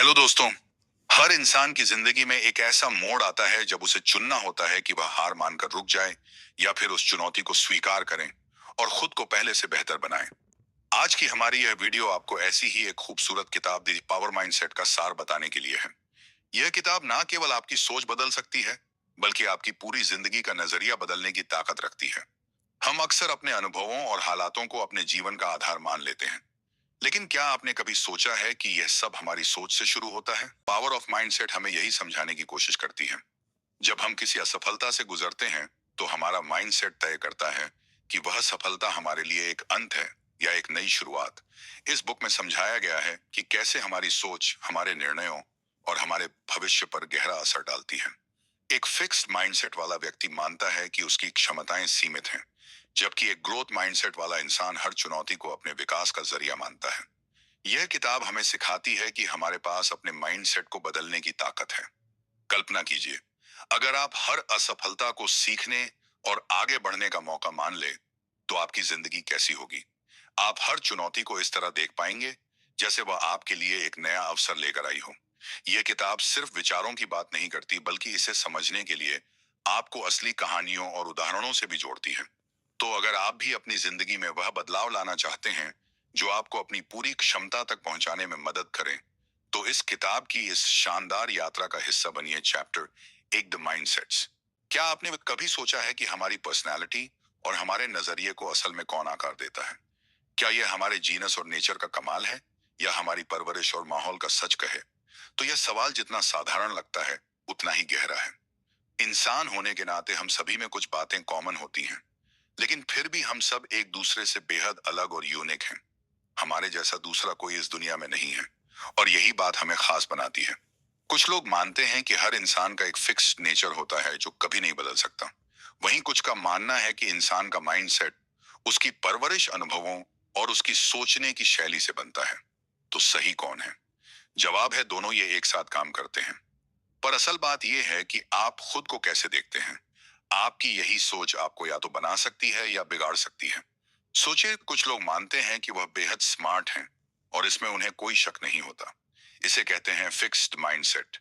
Hello दोस्तों। हर इंसान की जिंदगी में एक ऐसा मोड़ आता है जब उसे चुनना होता है कि वह हार मानकर रुक जाए या फिर उस चुनौती को स्वीकार करें और खुद को पहले से बेहतर बनाए। आज की हमारी यह वीडियो आपको ऐसी ही एक खूबसूरत किताब दी पावर माइंडसेट का सार बताने के लिए है। यह किताब ना केवल आपकी सोच बदल सकती है, बल्कि आपकी पूरी जिंदगी का नजरिया बदलने की ताकत रखती है। हम अक्सर अपने अनुभवों और हालातों को अपने जीवन का आधार मान लेते हैं, लेकिन क्या आपने कभी सोचा है कि यह सब हमारी सोच से शुरू होता है? पावर ऑफ माइंडसेट हमें यही समझाने की कोशिश करती है। जब हम किसी असफलता से गुजरते हैं, तो हमारा माइंडसेट तय करता है कि वह सफलता हमारे लिए एक अंत है या एक नई शुरुआत। इस बुक में समझाया गया है कि कैसे हमारी सोच हमारे निर्णयों और हमारे भविष्य पर गहरा असर डालती है। एक फिक्स्ड माइंडसेट वाला व्यक्ति मानता है कि उसकी क्षमताएं सीमित हैं, जबकि एक ग्रोथ माइंडसेट वाला इंसान हर चुनौती को अपने विकास का जरिया मानता है। यह किताब हमें सिखाती है कि हमारे पास अपने माइंडसेट को बदलने की ताकत है। कल्पना कीजिए, अगर आप हर असफलता को सीखने और आगे बढ़ने का मौका मान ले, तो आपकी जिंदगी कैसी होगी? आप हर चुनौती को इस तरह देख पाएंगे जैसे वह आपके लिए एक नया अवसर लेकर आई हो। यह किताब सिर्फ विचारों की बात नहीं करती, बल्कि इसे समझने के लिए आपको असली कहानियों और उदाहरणों से भी जोड़ती है। तो अगर आप भी अपनी जिंदगी में वह बदलाव लाना चाहते हैं जो आपको अपनी पूरी क्षमता तक पहुंचाने में मदद करें, तो इस किताब की इस शानदार यात्रा का हिस्सा बनिए। चैप्टर एक, द माइंडसेट्स। क्या आपने कभी सोचा है कि हमारी पर्सनैलिटी और हमारे नजरिए को असल में कौन आकार देता है? क्या यह हमारे जीनस और नेचर का कमाल है, या हमारी परवरिश और माहौल का सच कहे? तो यह सवाल जितना साधारण लगता है, उतना ही गहरा है। इंसान होने के नाते हम सभी में कुछ बातें कॉमन होती हैं, लेकिन फिर भी हम सब एक दूसरे से बेहद अलग और यूनिक हैं। हमारे जैसा दूसरा कोई इस दुनिया में नहीं है, और यही बात हमें खास बनाती है। कुछ लोग मानते हैं कि हर इंसान का एक फिक्स्ड नेचर होता है जो कभी नहीं बदल सकता। वहीं कुछ का मानना है कि इंसान का माइंडसेट उसकी परवरिश, अनुभवों और उसकी सोचने की शैली से बनता है। तो सही कौन है? जवाब है, दोनों ये एक साथ काम करते हैं। पर असल बात यह है कि आप खुद को कैसे देखते हैं। आपकी यही सोच आपको या तो बना सकती है या बिगाड़ सकती है। सोचिए, कुछ लोग मानते हैं कि वह बेहद स्मार्ट हैं और इसमें उन्हें कोई शक नहीं होता। इसे कहते हैं फिक्स्ड माइंडसेट।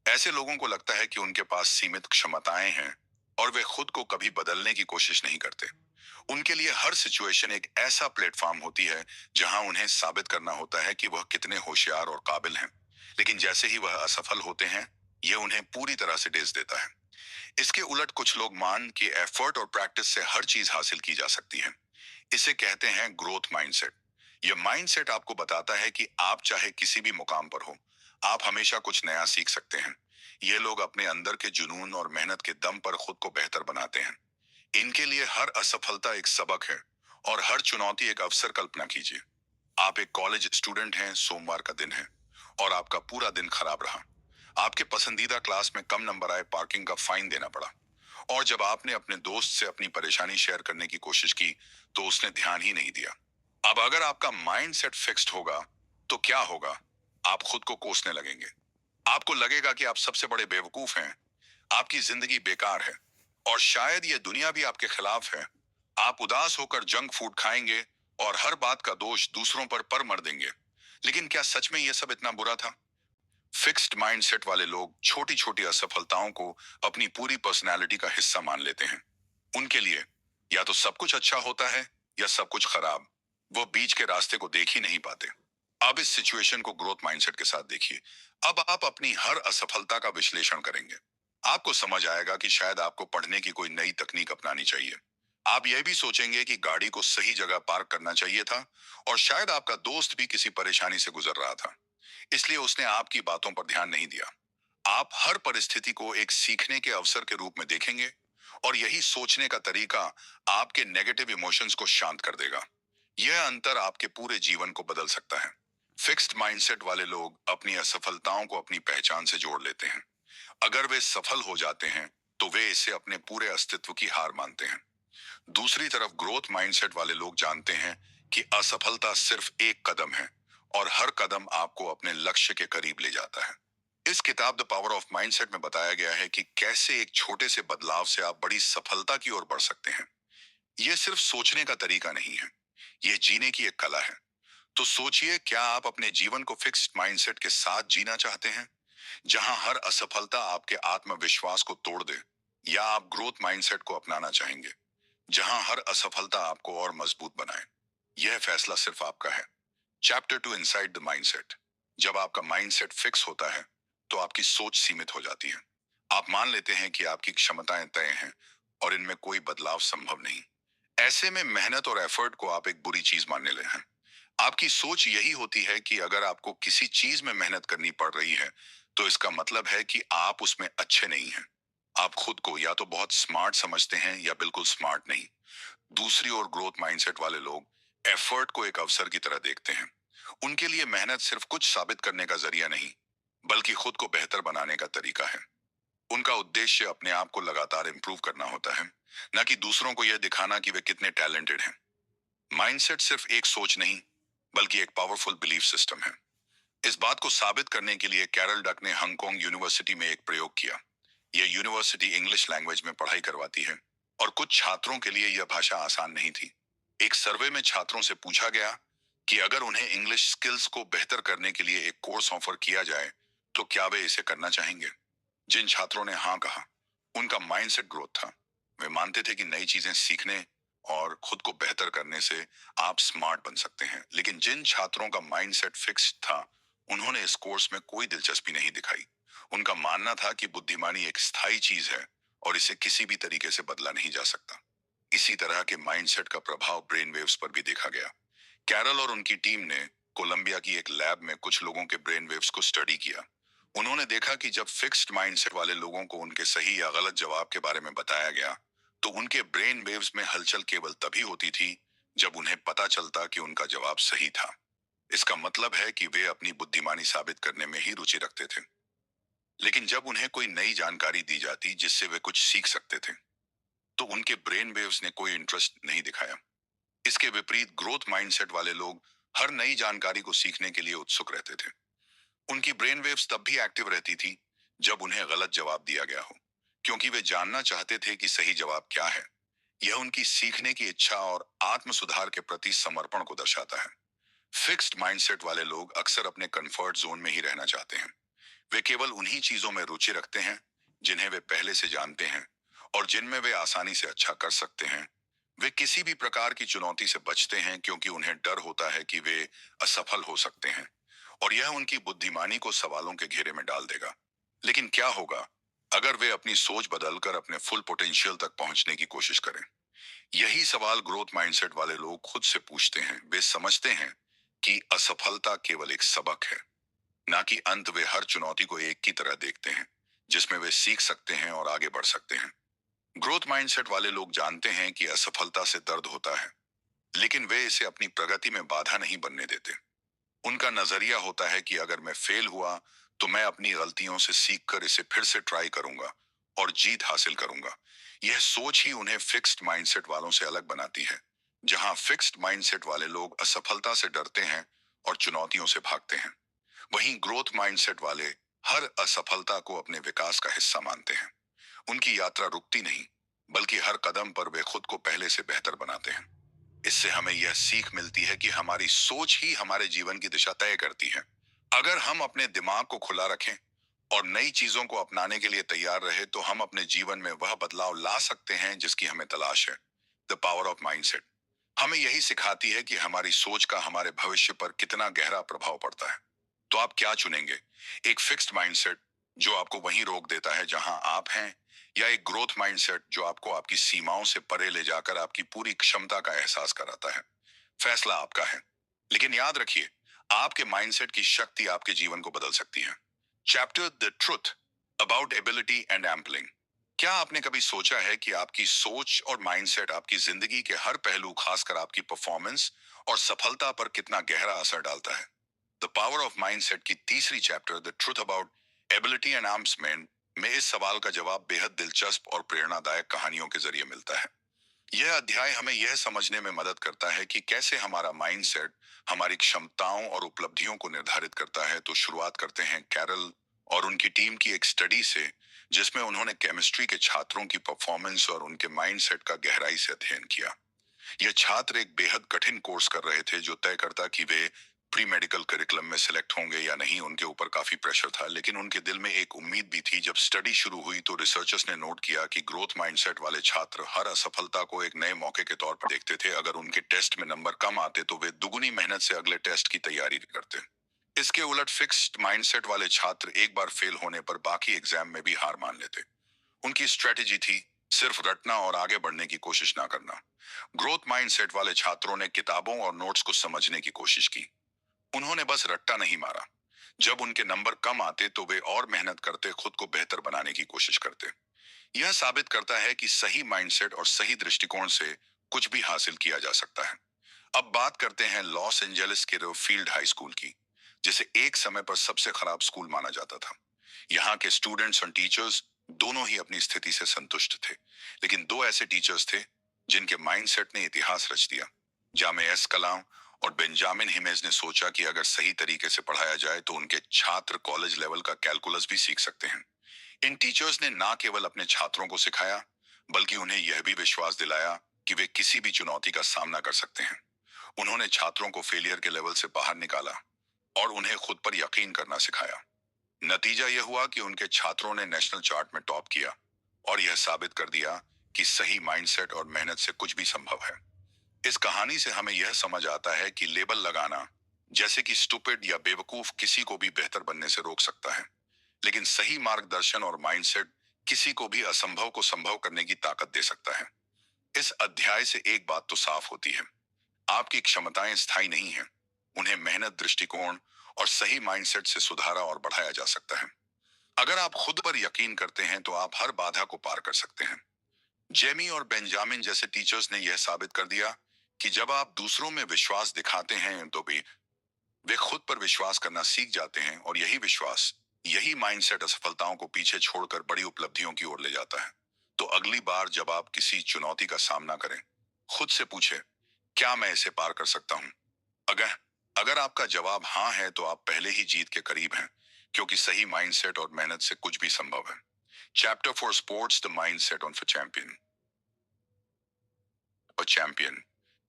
ऐसे लोगों को लगता है कि उनके पास सीमित क्षमताएं हैं और वे खुद को कभी बदलने की कोशिश नहीं करते। उनके लिए हर सिचुएशन एक ऐसा प्लेटफॉर्म होती है जहां उन्हें साबित करना होता है कि वह कितने होशियार और काबिल हैं। लेकिन जैसे ही वह असफल होते हैं, यह उन्हें पूरी तरह से डिस देता है। इसके उलट कुछ लोग मान कि एफर्ट और प्रैक्टिस से हर चीज हासिल की जा सकती है। इसे कहते हैं ग्रोथ माइंडसेट। यह माइंडसेट आपको बताता है कि आप चाहे किसी भी मुकाम पर हो, आप हमेशा कुछ नया सीख सकते हैं। ये लोग अपने अंदर के जुनून और मेहनत के दम पर खुद को बेहतर बनाते हैं। इनके लिए हर असफलता एक सबक है और हर चुनौती एक अवसर। कल्पना कीजिए, आप एक कॉलेज स्टूडेंट हैं, सोमवार का दिन है और आपका पूरा दिन खराब रहा। आपके पसंदीदा क्लास में कम नंबर आए, पार्किंग का फाइन देना पड़ा। और जब आपने अपने दोस्त से अपनी परेशानी शेयर करने की कोशिश की, तो उसने ध्यान ही नहीं दिया। अब अगर आपका माइंड सेट फिक्स्ड होगा, तो क्या होगा? आप खुद को कोसने लगेंगे। आपको लगेगा कि आप सबसे बड़े बेवकूफ हैं, आपकी जिंदगी बेकार है और शायद ये दुनिया भी आपके खिलाफ है। आप उदास होकर जंक फूड खाएंगे और हर बात का दोष दूसरों पर मर देंगे। लेकिन क्या सच में यह सब इतना बुरा था? फिक्स्ड माइंडसेट वाले लोग छोटी छोटी असफलताओं को अपनी पूरी पर्सनालिटी का हिस्सा मान लेते हैं। उनके लिए या तो सब कुछ अच्छा होता है या सब कुछ खराब। वो बीच के रास्ते को देख ही नहीं पाते। अब इस सिचुएशन को ग्रोथ माइंडसेट के साथ देखिए। अब आप अपनी हर असफलता का विश्लेषण करेंगे। आपको समझ आएगा कि शायद आपको पढ़ने की कोई नई तकनीक अपनानी चाहिए। आप यह भी सोचेंगे कि गाड़ी को सही जगह पार्क करना चाहिए था, और शायद आपका दोस्त भी किसी परेशानी से गुजर रहा था, इसलिए उसने आपकी बातों पर ध्यान नहीं दिया। आप हर परिस्थिति को एक सीखने के अवसर के रूप में देखेंगे, और यही सोचने का तरीका आपके नेगेटिव इमोशंस को शांत कर देगा। यह अंतर आपके पूरे जीवन को बदल सकता है। फिक्स्ड माइंडसेट वाले लोग अपनी असफलताओं को अपनी पहचान से जोड़ लेते हैं। अगर वे सफल हो जाते हैं, तो वे इसे अपने पूरे अस्तित्व की हार मानते हैं। दूसरी तरफ ग्रोथ माइंडसेट वाले लोग जानते हैं कि असफलता सिर्फ एक कदम है, और हर कदम आपको अपने लक्ष्य के करीब ले जाता है। इस किताब द पावर ऑफ माइंडसेट में बताया गया है कि कैसे एक छोटे से बदलाव से आप बड़ी सफलता की ओर बढ़ सकते हैं। यह सिर्फ सोचने का तरीका नहीं है, यह जीने की एक कला है। तो सोचिए, क्या आप अपने जीवन को फिक्स्ड माइंडसेट के साथ जीना चाहते हैं, जहां हर असफलता आपके आत्मविश्वास को तोड़ दे, या आप ग्रोथ माइंडसेट को अपनाना चाहेंगे, जहां हर असफलता आपको और मजबूत बनाए? यह फैसला सिर्फ आपका है। Chapter 2, inside the mindset. जब आपका माइंडसेट फिक्स होता है, तो आपकी सोच सीमित हो जाती है। आप मान लेते हैं कि आपकी क्षमताएं तय हैं और इनमें कोई बदलाव संभव नहीं। ऐसे में मेहनत और एफर्ट को आप एक बुरी चीज मानने लगे हैं। आपकी सोच यही होती है कि अगर आपको किसी चीज में मेहनत करनी पड़ रही है, तो इसका मतलब है कि आप उसमें अच्छे नहीं हैं। आप खुद को या तो बहुत स्मार्ट समझते हैं या बिल्कुल स्मार्ट नहीं। दूसरी ओर ग्रोथ माइंडसेट वाले लोग एफर्ट को एक अवसर की तरह देखते हैं। उनके लिए मेहनत सिर्फ कुछ साबित करने का जरिया नहीं, बल्कि खुद को बेहतर बनाने का तरीका है। उनका उद्देश्य अपने आप को लगातार इंप्रूव करना होता है, न कि दूसरों को यह दिखाना कि वे कितने टैलेंटेड हैं। माइंडसेट सिर्फ एक सोच नहीं, बल्कि एक पावरफुल बिलीफ सिस्टम है। इस बात को साबित करने के लिए कैरल डक ने हांगकांग यूनिवर्सिटी में एक प्रयोग किया। यह यूनिवर्सिटी इंग्लिश लैंग्वेज में पढ़ाई करवाती है, और कुछ छात्रों के लिए यह भाषा आसान नहीं थी। एक सर्वे में छात्रों से पूछा गया कि अगर उन्हें इंग्लिश स्किल्स को बेहतर करने के लिए एक कोर्स ऑफर किया जाए, तो क्या वे इसे करना चाहेंगे? जिन छात्रों ने हाँ कहा, उनका माइंडसेट ग्रोथ था। वे मानते थे कि नई चीजें सीखने और खुद को बेहतर करने से आप स्मार्ट बन सकते हैं। लेकिन जिन छात्रों का माइंडसेट फिक्स्ड था, उन्होंने इस कोर्स में कोई दिलचस्पी नहीं दिखाई। उनका मानना था कि बुद्धिमानी एक स्थायी चीज है और इसे किसी भी तरीके से बदला नहीं जा सकता। इसी तरह के माइंडसेट का प्रभाव ब्रेन वेव्स पर भी देखा गया। कैरल और उनकी टीम ने कोलंबिया की एक लैब में कुछ लोगों के ब्रेन वेव्स को स्टडी किया। उन्होंने देखा कि जब फिक्स्ड माइंडसेट वाले लोगों को उनके सही या गलत जवाब के बारे में बताया गया, तो उनके ब्रेन वेव्स में हलचल केवल तभी होती थी जब उन्हें पता चलता कि उनका जवाब सही था। इसका मतलब है कि वे अपनी बुद्धिमानी साबित करने में ही रुचि रखते थे। लेकिन जब उन्हें कोई नई जानकारी दी जाती जिससे वे कुछ सीख सकते थे, तो उनके ब्रेन वेव्स ने कोई इंटरेस्ट नहीं दिखाया। इसके विपरीत ग्रोथ माइंडसेट वाले लोग हर नई जानकारी को सीखने के लिए उत्सुक रहते थे। उनकी ब्रेन वेव्स तब भी एक्टिव रहती थी जब उन्हें गलत जवाब दिया गया हो, क्योंकि वे जानना चाहते थे कि सही जवाब क्या है। यह उनकी सीखने की इच्छा और आत्म सुधार के प्रति समर्पण को दर्शाता है। फिक्स्ड माइंडसेट वाले लोग अक्सर अपने कंफर्ट जोन में ही रहना चाहते हैं। वे केवल उन्हीं चीजों में रुचि रखते हैं जिन्हें वे पहले से जानते हैं और जिनमें वे आसानी से अच्छा कर सकते हैं। वे किसी भी प्रकार की चुनौती से बचते हैं क्योंकि उन्हें डर होता है कि वे असफल हो सकते हैं, और यह उनकी बुद्धिमानी को सवालों के घेरे में डाल देगा। लेकिन क्या होगा अगर वे अपनी सोच बदलकर अपने फुल पोटेंशियल तक पहुंचने की कोशिश करें? यही सवाल ग्रोथ माइंडसेट वाले लोग खुद से पूछते हैं। वे समझते हैं कि असफलता केवल एक सबक है, ना कि अंत। वे हर चुनौती को एक की तरह देखते हैं, जिसमें वे सीख सकते हैं और आगे बढ़ सकते हैं। ग्रोथ माइंडसेट वाले लोग जानते हैं कि असफलता से दर्द होता है, लेकिन वे इसे अपनी प्रगति में बाधा नहीं बनने देते। उनका नजरिया होता है कि अगर मैं फेल हुआ, तो मैं अपनी गलतियों से सीखकर इसे फिर से ट्राई करूंगा और जीत हासिल करूंगा। यह सोच ही उन्हें फिक्स्ड माइंडसेट वालों से अलग बनाती है। जहां फिक्स्ड माइंडसेट वाले लोग असफलता से डरते हैं और चुनौतियों से भागते हैं, वहीं ग्रोथ माइंडसेट वाले हर असफलता को अपने विकास का हिस्सा मानते हैं। उनकी यात्रा रुकती नहीं, बल्कि हर कदम पर वे खुद को पहले से बेहतर बनाते हैं। इससे हमें यह सीख मिलती है कि हमारी सोच ही हमारे जीवन की दिशा तय करती है। अगर हम अपने दिमाग को खुला रखें और नई चीजों को अपनाने के लिए तैयार रहे, तो हम अपने जीवन में वह बदलाव ला सकते हैं जिसकी हमें तलाश है। द पावर ऑफ माइंडसेट हमें यही सिखाती है कि हमारी सोच का हमारे भविष्य पर कितना गहरा प्रभाव पड़ता है। तो आप क्या चुनेंगे? एक फिक्स्ड माइंडसेट जो आपको वहीं रोक देता है जहां आप हैं, या एक ग्रोथ माइंडसेट जो आपको आपकी सीमाओं से परे ले जाकर आपकी पूरी क्षमता का एहसास कराता है? फैसला आपका है। लेकिन याद रखिए, आपके माइंडसेट की शक्ति आपके जीवन को बदल सकती है। Chapter the truth about ability and एम्पलिंग। क्या आपने कभी सोचा है कि आपकी सोच और माइंडसेट आपकी जिंदगी के हर पहलू, खासकर आपकी परफॉर्मेंस और सफलता पर कितना गहरा असर डालता है? द पावर ऑफ माइंडसेट की तीसरी chapter the truth about ability and एम्प्समेंट में इस सवाल का जवाब बेहद दिलचस्प और प्रेरणादायक कहानियों के जरिए मिलता है। यह अध्याय हमें यह समझने में मदद करता है कि कैसे हमारा माइंडसेट हमारी क्षमताओं और उपलब्धियों को निर्धारित करता है। तो शुरुआत करते हैं कैरल और उनकी टीम की एक स्टडी से, जिसमें उन्होंने केमिस्ट्री के छात्रों की परफॉर्मेंस और उनके माइंडसेट का गहराई से अध्ययन किया। ये छात्र एक बेहद कठिन कोर्स कर रहे थे जो तय करता कि वे प्री मेडिकल करिकुलम में सिलेक्ट होंगे या नहीं। उनके ऊपर काफी प्रेशर था, लेकिन उनके दिल में एक उम्मीद भी थी। जब स्टडी शुरू हुई तो रिसर्चर्स ने नोट किया कि ग्रोथ माइंडसेट वाले छात्र हर असफलता को एक नए मौके के तौर पर देखते थे। अगर उनके टेस्ट में नंबर कम आते तो वे दुगुनी मेहनत से अगले टेस्ट की तैयारी करते। इसके उलट फिक्स्ड माइंडसेट वाले छात्र एक बार फेल होने पर बाकी एग्जाम में भी हार मान लेते। उनकी स्ट्रेटेजी थी सिर्फ रटना और आगे बढ़ने की कोशिश ना करना। ग्रोथ माइंडसेट वाले छात्रों ने किताबों और नोट्स को समझने की कोशिश की। उन्होंने बस रट्टा नहीं मारा। जब उनके नंबर कम आते तो वे और मेहनत करते, खुद को बेहतर बनाने की कोशिश करते। यह साबित करता है कि सही माइंडसेट और सही दृष्टिकोण से कुछ भी हासिल किया जा सकता है। अब बात करते हैं लॉस एंजेलिस के फील्ड हाई स्कूल की, जिसे एक समय पर सबसे खराब स्कूल माना जाता था। यहाँ के स्टूडेंट्स और टीचर्स दोनों ही अपनी स्थिति से संतुष्ट थे, लेकिन दो ऐसे टीचर्स थे जिनके माइंडसेट ने इतिहास रच दिया। जामे एस कलाम और बेंजामिन हिमेज ने सोचा कि अगर सही तरीके से पढ़ाया जाए तो उनके छात्र कॉलेज लेवल का कैलकुलस भी सीख सकते हैं। इन टीचर्स ने ना केवल अपने छात्रों को सिखाया, बल्कि उन्हें यह भी विश्वास दिलाया कि वे किसी भी चुनौती का सामना कर सकते हैं। उन्होंने छात्रों को फेलियर के लेवल से बाहर निकाला और उन्हें खुद पर यकीन करना सिखाया। नतीजा यह हुआ कि उनके छात्रों ने नेशनल चार्ट में टॉप किया और यह साबित कर दिया कि सही माइंडसेट और मेहनत से कुछ भी संभव है। इस कहानी से हमें यह समझ आता है कि लेबल लगाना, जैसे कि स्टूपिड या बेवकूफ, किसी को भी बेहतर बनने से रोक सकता है, लेकिन सही मार्गदर्शन और माइंडसेट किसी को भी असंभव को संभव करने की ताकत दे सकता है। इस अध्याय से एक बात तो साफ होती है, आपकी क्षमताएं स्थायी नहीं हैं। उन्हें मेहनत, दृष्टिकोण और सही माइंडसेट से सुधारा और बढ़ाया जा सकता है। अगर आप खुद पर यकीन करते हैं तो आप हर बाधा को पार कर सकते हैं। जेमी और बेंजामिन जैसे टीचर्स ने यह साबित कर दिया कि जब आप दूसरों में विश्वास दिखाते हैं तो भी वे खुद पर विश्वास करना सीख जाते हैं, और यही विश्वास, यही माइंडसेट असफलताओं को पीछे छोड़कर बड़ी उपलब्धियों की ओर ले जाता है। तो अगली बार जब आप किसी चुनौती का सामना करें, खुद से पूछे, क्या मैं इसे पार कर सकता हूं? अगर अगर आपका जवाब हाँ है तो आप पहले ही जीत के करीब हैं, क्योंकि सही माइंडसेट और मेहनत से कुछ भी संभव है। Chapter for sports, the mindset on for champion. और चैंपियन,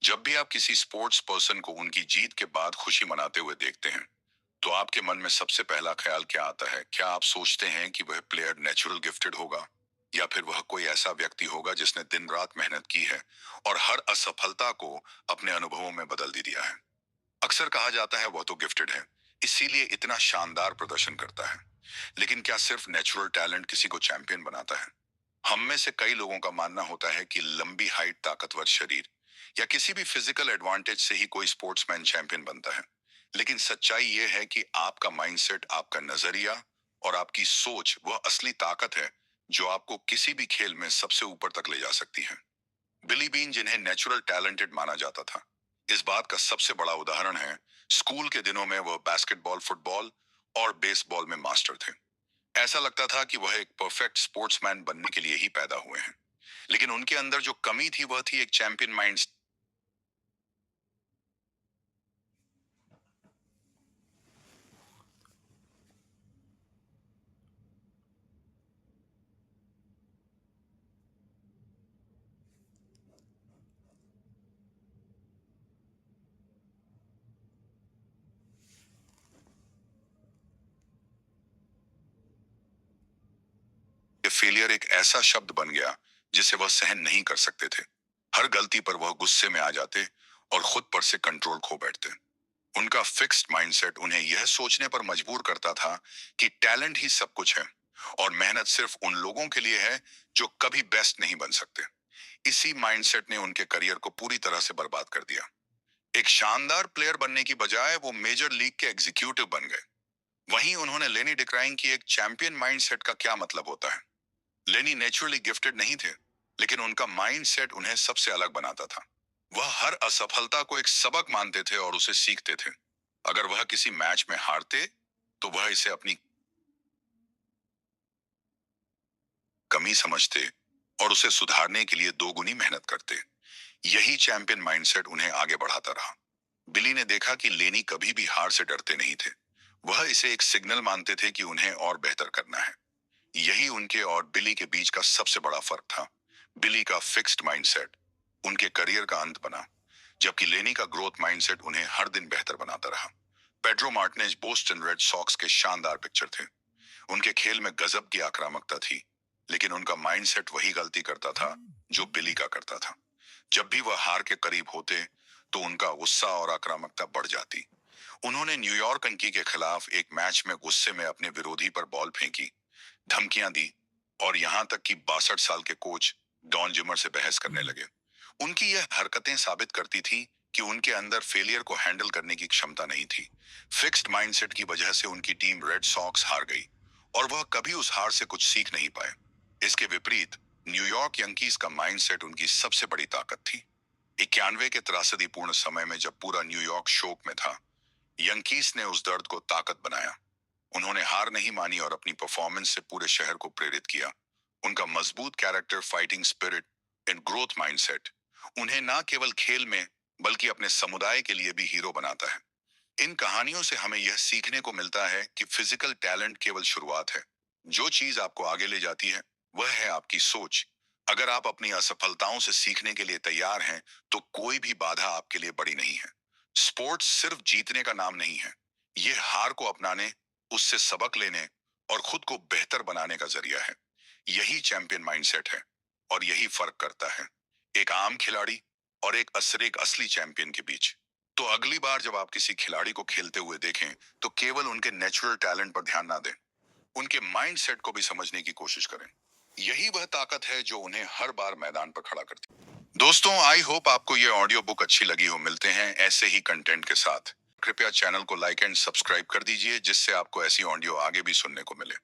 जब भी आप किसी स्पोर्ट्स पर्सन को उनकी जीत के बाद खुशी मनाते हुए देखते हैं, तो आपके मन में सबसे पहला ख्याल क्या आता है? क्या आप सोचते हैं कि वह प्लेयर नेचुरल गिफ्टेड होगा, या फिर वह कोई ऐसा व्यक्ति होगा जिसने दिन रात मेहनत की है और हर असफलता को अपने अनुभवों में बदल दिया है? अक्सर कहा जाता है वह तो गिफ्टेड है, इसीलिए इतना शानदार प्रदर्शन करता है। लेकिन क्या सिर्फ नेचुरल टैलेंट किसी को चैंपियन बनाता है? हम में से कई लोगों का मानना होता है कि लंबी हाइट, ताकतवर शरीर या किसी भी फिजिकल एडवांटेज से ही कोई स्पोर्ट्समैन चैंपियन बनता है। लेकिन सच्चाई यह है कि आपका माइंडसेट, आपका नजरिया और आपकी सोच वह असली ताकत है जो आपको किसी भी खेल में सबसे ऊपर तक ले जा सकती है। बिली बीन, जिन्हें नेचुरल टैलेंटेड माना जाता था, इस बात का सबसे बड़ा उदाहरण है। स्कूल के दिनों में वह बास्केटबॉल, फुटबॉल और बेसबॉल में मास्टर थे। ऐसा लगता था कि वह एक परफेक्ट स्पोर्ट्समैन बनने के लिए ही पैदा हुए हैं। लेकिन उनके अंदर जो कमी थी वह थी एक चैंपियन माइंड। फेलियर एक ऐसा शब्द बन गया जिसे वह सहन नहीं कर सकते थे। हर गलती पर वह गुस्से में आ जाते और खुद पर से कंट्रोल खो बैठते। उनका फिक्स्ड माइंडसेट उन्हें यह सोचने पर मजबूर करता था कि टैलेंट ही सब कुछ है और मेहनत सिर्फ उन लोगों के लिए है जो कभी बेस्ट नहीं बन सकते। इसी माइंडसेट ने उनके करियर को पूरी तरह से बर्बाद कर दिया। एक शानदार प्लेयर बनने की बजाय वो मेजर लीग के एग्जीक्यूटिव बन गए। वहीं उन्होंने लेनी डिक्राइंग की एक चैंपियन माइंडसेट का क्या मतलब होता है। लेनी नेचुरली गिफ्टेड नहीं थे, लेकिन उनका माइंडसेट उन्हें सबसे अलग बनाता था। वह हर असफलता को एक सबक मानते थे और उसे सीखते थे। अगर वह किसी मैच में हारते तो वह इसे अपनी कमी समझते और उसे सुधारने के लिए दोगुनी मेहनत करते। यही चैंपियन माइंडसेट उन्हें आगे बढ़ाता रहा। बिली ने देखा कि लेनी कभी भी हार से डरते नहीं थे। वह इसे एक सिग्नल मानते थे कि उन्हें और बेहतर करना है। यही उनके और बिली के बीच का सबसे बड़ा फर्क था। बिली का फिक्स्ड माइंडसेट उनके करियर का अंत बना, जबकि लेनी का ग्रोथ माइंडसेट उन्हें हर दिन बेहतर बनाता रहा। Pedro Martinez Boston Red Sox के शानदार पिक्चर थे। उनके खेल में गजब की आक्रामकता थी, लेकिन उनका माइंडसेट वही गलती करता था जो बिली का करता था। जब भी वह हार के करीब होते, तो उनका गुस्सा और आक्रामकता बढ़ जाती। उन्होंने न्यूयॉर्क यांकी के खिलाफ एक मैच में गुस्से में अपने विरोधी पर बॉल फेंकी, धमकियां दी, और यहां तक कि 62 साल के कोच डॉन जिमर से बहस करने लगे। उनकी यह हरकतें साबित करती थी कि उनके अंदर फेलियर को हैंडल करने की क्षमता नहीं थी। फिक्स्ड माइंडसेट की वजह से उनकी टीम रेड सॉक्स हार गई, और वह कभी उस हार से कुछ सीख नहीं पाए। इसके विपरीत न्यूयॉर्क यंकीज का माइंडसेट उनकी सबसे बड़ी ताकत थी। 91 के त्रासदीपूर्ण समय में जब पूरा न्यूयॉर्क शोक में था, यंकीस ने उस दर्द को ताकत बनाया। उन्होंने हार नहीं मानी और अपनी परफॉर्मेंस से पूरे शहर को प्रेरित किया। उनका मजबूत character, fighting spirit and growth mindset उन्हें न केवल खेल में बल्कि अपने समुदाय के लिए भी हीरो बनाता है। इन कहानियों से हमें यह सीखने को मिलता है कि फिजिकल टैलेंट केवल शुरुआत है। जो चीज आपको आगे ले जाती है, वह है आपकी सोच। अगर आप अपनी असफलताओं से सीखने के लिए तैयार हैं, तो कोई भी बाधा आपके लिए बड़ी नहीं है। स्पोर्ट्स सिर्फ जीतने का नाम नहीं है, ये हार को अपनाने, उससे सबक लेने और खुद को बेहतर बनाने का जरिया है। यही चैंपियन माइंडसेट है, और यही फर्क करता है एक आम खिलाड़ी और एक असली चैंपियन के बीच। तो अगली बार जब आप किसी खिलाड़ी को खेलते हुए देखें, तो केवल उनके नेचुरल टैलेंट पर ध्यान ना दें, उनके माइंडसेट को भी समझने की कोशिश करें। यही वह ताकत है जो उन्हें हर बार मैदान पर खड़ा करती है। दोस्तों, आई होप आपको यह ऑडियो बुक अच्छी लगी हो। मिलते हैं ऐसे ही कंटेंट के साथ। कृपया चैनल को लाइक एंड सब्सक्राइब कर दीजिए, जिससे आपको ऐसी ऑडियो आगे भी सुनने को मिले।